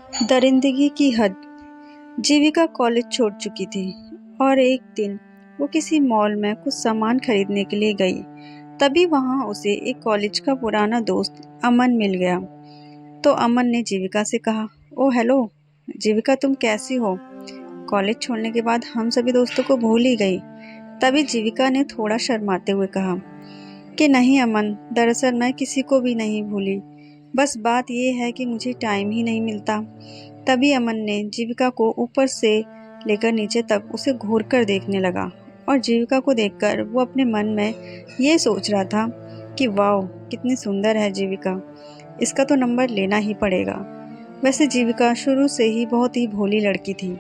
दरिंदगी की हद। जीविका कॉलेज छोड़ चुकी थी और एक दिन वो किसी मॉल में कुछ सामान खरीदने के लिए गई। तभी वहां उसे एक कॉलेज का पुराना दोस्त अमन मिल गया। तो अमन ने जीविका से कहा, ओ हेलो जीविका, तुम कैसी हो? कॉलेज छोड़ने के बाद हम सभी दोस्तों को भूल ही गई। तभी जीविका ने थोड़ा शर्माते हुए कहा कि नहीं अमन, दरअसल मैं किसी को भी नहीं भूली, बस बात यह है कि मुझे टाइम ही नहीं मिलता। तभी अमन ने जीविका को ऊपर से लेकर नीचे तक उसे घूर कर देखने लगा और जीविका को देखकर वो अपने मन में ये सोच रहा था कि वाह कितनी सुंदर है जीविका, इसका तो नंबर लेना ही पड़ेगा। वैसे जीविका शुरू से ही बहुत ही भोली लड़की थी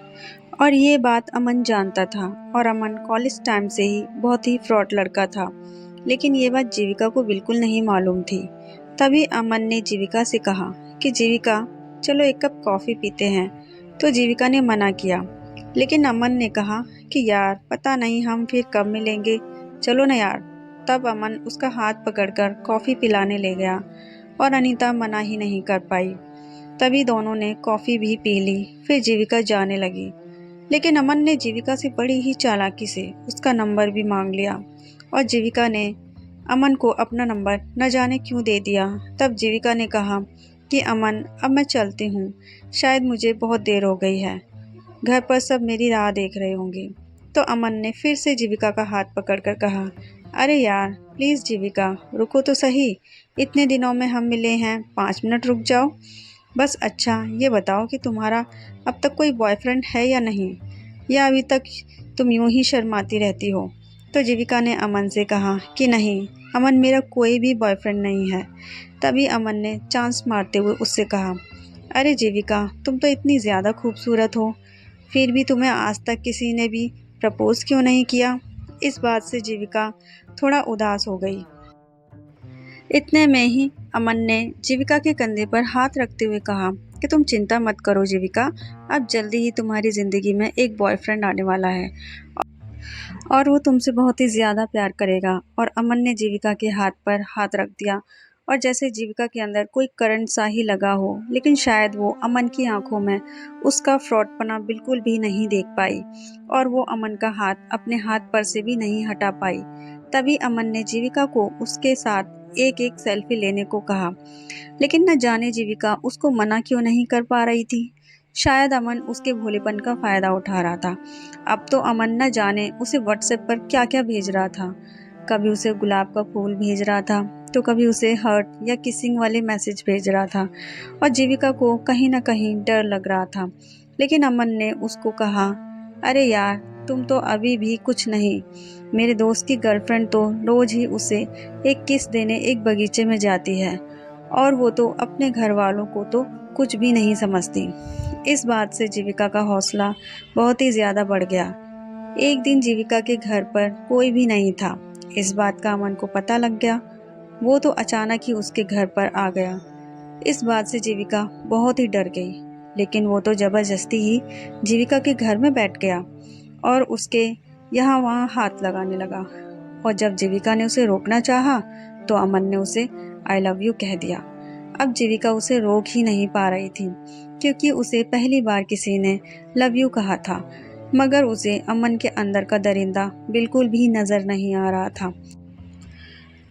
और ये बात अमन जानता था और अमन कॉलेज टाइम से ही बहुत ही फ्रॉड लड़का था, लेकिन ये बात जीविका को बिल्कुल नहीं मालूम थी। तभी अमन ने जीविका से कहा कि जीविका चलो एक कप कॉफ़ी पीते हैं। तो जीविका ने मना किया, लेकिन अमन ने कहा कि यार पता नहीं हम फिर कब मिलेंगे, चलो ना यार। तब अमन उसका हाथ पकड़कर कॉफ़ी पिलाने ले गया और अनीता मना ही नहीं कर पाई। तभी दोनों ने कॉफ़ी भी पी ली। फिर जीविका जाने लगी, लेकिन अमन ने जीविका से बड़ी ही चालाकी से उसका नंबर भी मांग लिया और जीविका ने अमन को अपना नंबर न जाने क्यों दे दिया। तब जीविका ने कहा कि अमन अब मैं चलती हूँ, शायद मुझे बहुत देर हो गई है, घर पर सब मेरी राह देख रहे होंगे। तो अमन ने फिर से जीविका का हाथ पकड़कर कहा, अरे यार प्लीज़ जीविका रुको तो सही, इतने दिनों में हम मिले हैं, 5 मिनट रुक जाओ बस। अच्छा ये बताओ कि तुम्हारा अब तक कोई बॉयफ्रेंड है या नहीं, या अभी तक तुम यूं ही शर्माती रहती हो? तो जीविका ने अमन से कहा कि नहीं अमन, मेरा कोई भी बॉयफ्रेंड नहीं है। तभी अमन ने चांस मारते हुए उससे कहा, अरे जीविका तुम तो इतनी ज़्यादा खूबसूरत हो, फिर भी तुम्हें आज तक किसी ने भी प्रपोज क्यों नहीं किया? इस बात से जीविका थोड़ा उदास हो गई। इतने में ही अमन ने जीविका के कंधे पर हाथ रखते हुए कहा कि तुम चिंता मत करो जीविका, अब जल्दी ही तुम्हारी ज़िंदगी में एक बॉयफ्रेंड आने वाला है और वो तुमसे बहुत ही ज़्यादा प्यार करेगा। और अमन ने जीविका के हाथ पर हाथ रख दिया और जैसे जीविका के अंदर कोई करंट सा ही लगा हो, लेकिन शायद वो अमन की आंखों में उसका फ्रॉडपना बिल्कुल भी नहीं देख पाई और वो अमन का हाथ अपने हाथ पर से भी नहीं हटा पाई। तभी अमन ने जीविका को उसके साथ एक एक सेल्फी लेने को कहा, लेकिन न जाने जीविका उसको मना क्यों नहीं कर पा रही थी। शायद अमन उसके भोलेपन का फायदा उठा रहा था। अब तो अमन न जाने उसे व्हाट्सएप पर क्या क्या भेज रहा था। कभी उसे गुलाब का फूल भेज रहा था, तो कभी उसे हर्ट या किसिंग वाले मैसेज भेज रहा था और जीविका को कहीं ना कहीं डर लग रहा था। लेकिन अमन ने उसको कहा, अरे यार तुम तो अभी भी कुछ नहीं, मेरे दोस्त की गर्लफ्रेंड तो रोज ही उसे एक किस देने एक बगीचे में जाती है और वो तो अपने घर वालों को तो कुछ भी नहीं समझती। इस बात से जीविका का हौसला बहुत ही ज़्यादा बढ़ गया। एक दिन जीविका के घर पर कोई भी नहीं था। इस बात का अमन को पता लग गया। वो तो अचानक ही उसके घर पर आ गया। इस बात से जीविका बहुत ही डर गई, लेकिन वो तो जबरदस्ती ही जीविका के घर में बैठ गया और उसके यहाँ वहाँ हाथ लगाने लगा। और जब जीविका ने उसे रोकना चाहा तो अमन ने उसे आई लव यू कह दिया। अब जीविका उसे रोक ही नहीं पा रही थी, क्योंकि उसे पहली बार किसी ने लव यू कहा था, मगर उसे अमन के अंदर का दरिंदा बिल्कुल भी नजर नहीं आ रहा था।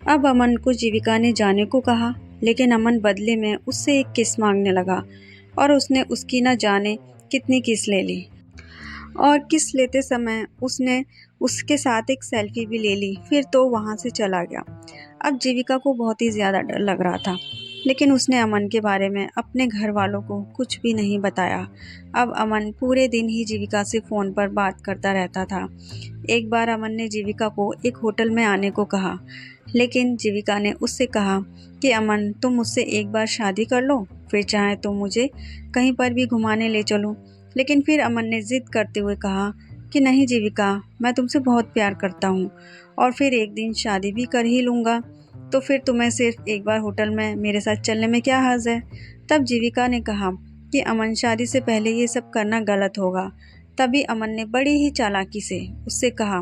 अब अमन को जीविका ने जाने को कहा, लेकिन अमन बदले में उससे एक किस मांगने लगा और उसने उसकी न जाने कितनी किस ले ली। और किस लेते समय उसने उसके साथ एक सेल्फी भी ले ली, फिर तो वहाँ से चला गया। अब जीविका को बहुत ही ज़्यादा डर लग रहा था, लेकिन उसने अमन के बारे में अपने घर वालों को कुछ भी नहीं बताया। अब अमन पूरे दिन ही जीविका से फ़ोन पर बात करता रहता था। एक बार अमन ने जीविका को एक होटल में आने को कहा, लेकिन जीविका ने उससे कहा कि अमन तुम मुझसे एक बार शादी कर लो, फिर चाहे तो मुझे कहीं पर भी घुमाने ले चलो। लेकिन फिर अमन ने ज़िद करते हुए कहा कि नहीं जीविका, मैं तुमसे बहुत प्यार करता हूँ और फिर एक दिन शादी भी कर ही लूँगा, तो फिर तुम्हें सिर्फ एक बार होटल में मेरे साथ चलने में क्या हर्ज है? तब जीविका ने कहा कि अमन शादी से पहले ये सब करना गलत होगा। तभी अमन ने बड़ी ही चालाकी से उससे कहा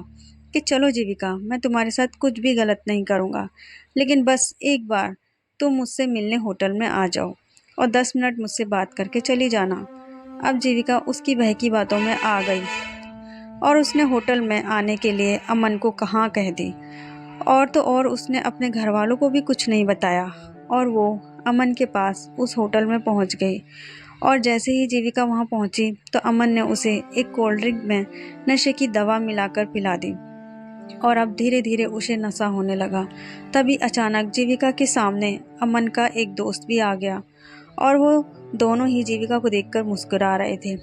कि चलो जीविका, मैं तुम्हारे साथ कुछ भी गलत नहीं करूँगा, लेकिन बस एक बार तुम मुझसे मिलने होटल में आ जाओ। और 10 मिनट मुझसे बात करके चली जाना। अब जीविका उसकी बहकी बातों में आ गई और उसने होटल में आने के लिए अमन को कहाँ कह दी। और तो और उसने अपने घर वालों को भी कुछ नहीं बताया और वो अमन के पास उस होटल में पहुंच गई। और जैसे ही जीविका वहां पहुंची तो अमन ने उसे एक कोल्ड ड्रिंक में नशे की दवा मिलाकर पिला दी और अब धीरे धीरे उसे नशा होने लगा। तभी अचानक जीविका के सामने अमन का एक दोस्त भी आ गया और वो दोनों ही जीविका को देखकर मुस्कुरा रहे थे।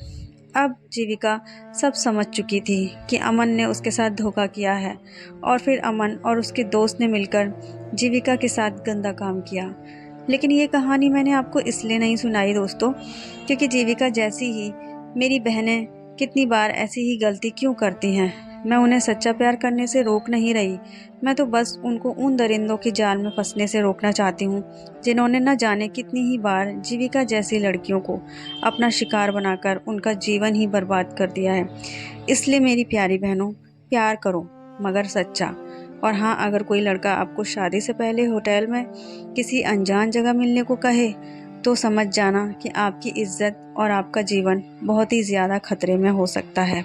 अब जीविका सब समझ चुकी थी कि अमन ने उसके साथ धोखा किया है और फिर अमन और उसके दोस्त ने मिलकर जीविका के साथ गंदा काम किया। लेकिन ये कहानी मैंने आपको इसलिए नहीं सुनाई दोस्तों, क्योंकि जीविका जैसी ही मेरी बहनें कितनी बार ऐसी ही गलती क्यों करती हैं। मैं उन्हें सच्चा प्यार करने से रोक नहीं रही, मैं तो बस उनको उन दरिंदों के जाल में फंसने से रोकना चाहती हूँ जिन्होंने न जाने कितनी ही बार जीविका जैसी लड़कियों को अपना शिकार बनाकर उनका जीवन ही बर्बाद कर दिया है। इसलिए मेरी प्यारी बहनों, प्यार करो मगर सच्चा। और हाँ, अगर कोई लड़का आपको शादी से पहले होटल में किसी अनजान जगह मिलने को कहे तो समझ जाना कि आपकी इज्जत और आपका जीवन बहुत ही ज़्यादा खतरे में हो सकता है।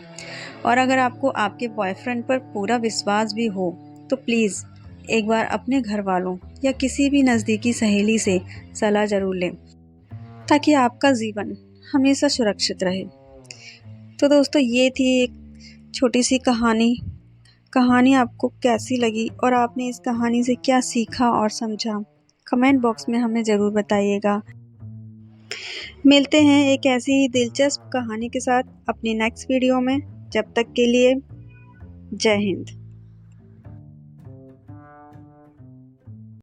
और अगर आपको आपके बॉयफ्रेंड पर पूरा विश्वास भी हो तो प्लीज़ एक बार अपने घर वालों या किसी भी नज़दीकी सहेली से सलाह ज़रूर लें, ताकि आपका जीवन हमेशा सुरक्षित रहे। तो दोस्तों, ये थी एक छोटी सी कहानी आपको कैसी लगी और आपने इस कहानी से क्या सीखा और समझा, कमेंट बॉक्स में हमें ज़रूर बताइएगा। मिलते हैं एक ऐसी ही दिलचस्प कहानी के साथ अपनी नेक्स्ट वीडियो में। जब तक के लिए जय हिंद।